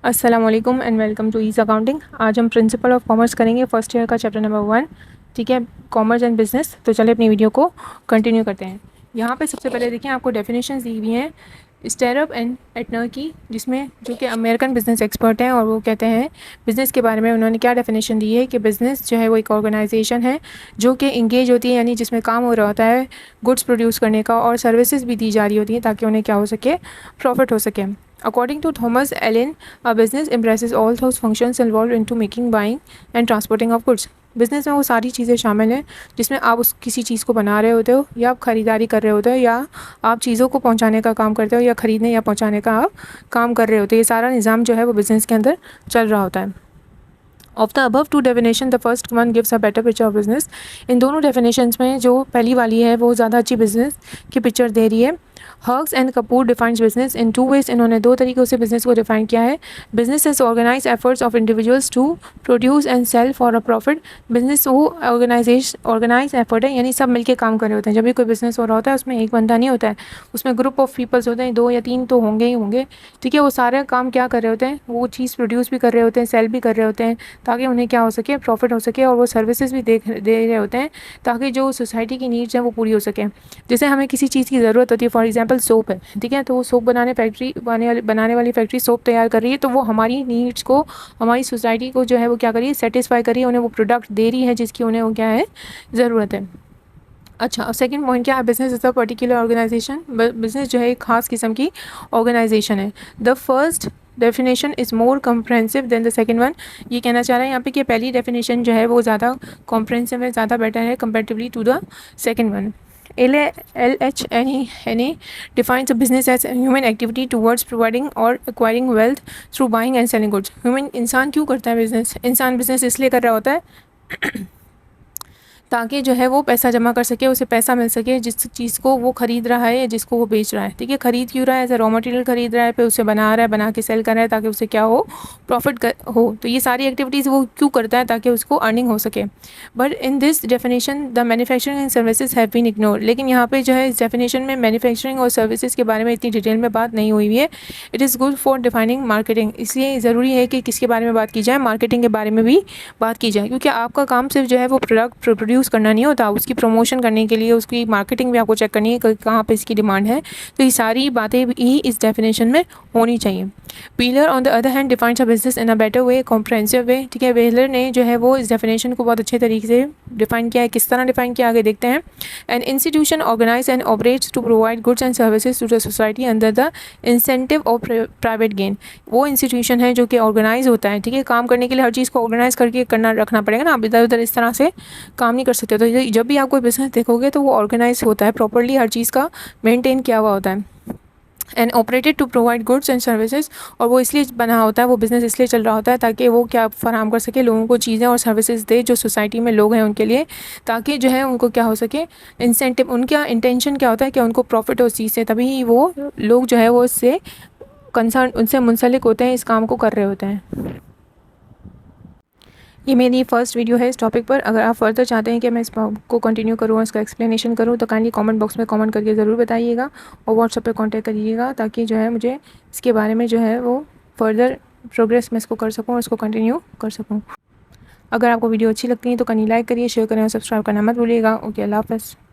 अस्सलामुअलैकुम and welcome to ease accounting. आज हम प्रिंसिपल ऑफ कॉमर्स करेंगे फर्स्ट ईयर का चैप्टर नंबर 1। ठीक है, कॉमर्स एंड बिजनेस। तो चलिए अपनी वीडियो को कंटिन्यू करते हैं। यहाँ पे सबसे पहले देखिए आपको डेफिनेशंस दी हुई हैं स्टेरअप एंड एटनर की, जिसमें जो कि अमेरिकन बिजनेस एक्सपर्ट हैं और वो कहते हैं बिज़नेस के बारे में उन्होंने क्या डेफिनेशन दी है कि बिज़नेस जो है वो एक ऑर्गेनाइजेशन है जो कि इंगेज होती है, यानी जिसमें काम हो रहा होता है गुड्स प्रोड्यूस करने का और सर्विसेज भी दी जा रही होती हैं ताकि उन्हें क्या हो सके, प्रॉफिट हो सके। According to Thomas Allen, a business embraces all those functions involved into making, buying and transporting of goods. Business में वो सारी चीज़ें शामिल हैं जिसमें आप उस किसी चीज़ को बना रहे होते हो या आप ख़रीदारी कर रहे होते हो या आप चीज़ों को पहुंचाने का काम करते हो या ख़रीदने या पहुंचाने का आप काम कर रहे होते हो। ये सारा निज़ाम जो है वो बिज़नेस के अंदर चल रहा होता है। Of the above two definition the first one gives a better picture of business. इन दोनों डेफिनेशंस में जो पहली वाली है वो ज़्यादा अच्छी बिजनेस की पिक्चर दे रही है। Hughes and Kapoor defines business in 2 ways. इन्होंने 2 तरीक़ों से बिजनेस को डिफाइन किया है। Business is organise efforts of individuals to produce and sell for a profit. Business वो ऑर्गेनाइज एफर्ट है, यानी सब मिलके काम कर रहे होते हैं। जब भी कोई बिजनेस हो रहा होता है उसमें एक बंदा नहीं होता है, उसमें ग्रुप ऑफ पीपल्स होते हैं, 2 या 3 तो होंगे ही होंगे। ठीक है, वो सारे काम क्या कर रहे होते हैं, वो चीज़ प्रोड्यूस भी कर रहे होते हैं, सेल भी कर रहे होते हैं ताकि उन्हें क्या हो सके, प्रॉफिट हो सके। और वो सर्विसेज भी दे रहे होते हैं ताकि जो सोसाइटी की नीड्स हैं वो पूरी हो सके। जैसे हमें किसी चीज़ की ज़रूरत होती है, फॉर एग्जांपल सोप है, ठीक है, तो सोप बनाने वाली फैक्ट्री सोप तैयार कर रही है, तो वो हमारी नीड्स को, हमारी सोसाइटी को जो है वो क्या कर रही है, सेटिस्फाई कर रही है, उन्हें वो प्रोडक्ट दे रही है जिसकी उन्हें वो क्या है, ज़रूरत है। अच्छा, अब सेकंड पॉइंट क्या है, business is a particular organisation. Business जो है एक खास किस्म की ऑर्गेनाइजेशन है। The first definition is more comprehensive than the second one. ये कहना चाह रहा है यहाँ पे कि पहली डेफिनेशन जो है वो ज़्यादा कॉम्प्रहेंसिव है, ज़्यादा बेटर है comparatively to the second one. LHNE defines a business as a human activity towards providing or acquiring wealth through buying and selling goods. Human इंसान क्यों करता है बिजनेस? इंसान बिजनेस इसलिए कर रहा होता है ताकि जो है वो पैसा जमा कर सके, उसे पैसा मिल सके जिस चीज़ को वो ख़रीद रहा है या जिसको वो बेच रहा है। ठीक है, ख़रीद क्यों रहा है, ऐसा रॉ मटेरियल ख़रीद रहा है, फिर उसे बना रहा है, बना के सेल कर रहा है ताकि उसे क्या हो, प्रॉफिट हो। तो ये सारी एक्टिविटीज़ वो क्यों करता है, ताकि उसको अर्निंग हो सके। But in this definition the manufacturing and services have been ignore. लेकिन यहाँ पे जो है इस डेफिनेशन में मैन्युफैक्चरिंग और सर्विसेज के बारे में इतनी डिटेल में बात नहीं हुई है। It is good for defining marketing. इसलिए ज़रूरी है कि किसके बारे में बात की जाए, मार्केटिंग के बारे में भी बात की जाए, क्योंकि आपका काम सिर्फ जो है वो प्रोडक्ट प्रोड्यूस करना नहीं होता, उसकी प्रमोशन करने के लिए उसकी मार्केटिंग भी आपको चेक करनी है कि कहाँ पे इसकी डिमांड है। तो ये सारी बातें भी इस डेफिनेशन में होनी चाहिए। Wheeler on the other hand defines a business in a better way, comprehensive way. ठीक है, व्हीलर ने जो है वो इस डेफिनेशन को बहुत अच्छे तरीके से डिफाइन किया है। किस तरह डिफाइन किया, आगे देखते हैं। An institution organise and operates to provide goods and services to the society under the incentive of private gain. वो इंस्टीट्यूशन है जो कि ऑर्गेनाइज होता है। ठीक है, काम करने के लिए हर चीज़ को ऑर्गेनाइज करके करना रखना पड़ेगा ना, आप इधर उधर इस तरह से काम नहीं कर सकते। तो जब भी आप कोई बिजनेस देखोगे तो वो ऑर्गेनाइज होता है, प्रॉपर्ली हर चीज़ का मेंटेन किया हुआ होता है। And operated to provide goods and services, और वो इसलिए बना होता है, वो बिज़नेस इसलिए चल रहा होता है ताकि वो क्या फराहम कर सके, लोगों को चीज़ें और सर्विसेज दे जो सोसाइटी में लोग हैं उनके लिए, ताकि जो है उनको क्या हो सके, इंसेंटिव। उनका इंटेंशन क्या होता है कि उनको प्रॉफिट हो उस चीज़ से, तभी वो लोग जो है वो उससे कंसर्न, उनसे मुंसलिक होते हैं, इस काम को कर रहे होते हैं। ये मेरी फर्स्ट वीडियो है इस टॉपिक पर। अगर आप फर्दर चाहते हैं कि मैं इस को कंटिन्यू करूँ और इसका एक्सप्लेनेशन करूँ तो काइंडली कमेंट बॉक्स में कमेंट करके ज़रूर बताइएगा और व्हाट्सएप पे कांटेक्ट करिएगा, ताकि जो है मुझे इसके बारे में जो है वो फर्दर प्रोग्रेस मैं इसको कर सकूँ और इसको कंटिन्यू कर सकूँ। अगर आपको वीडियो अच्छी लगती है तो कहीं लाइक करिए, शेयर करें और सब्सक्राइब करना मत भूलिएगा। ओके, अल्लाह हाफ़िज़।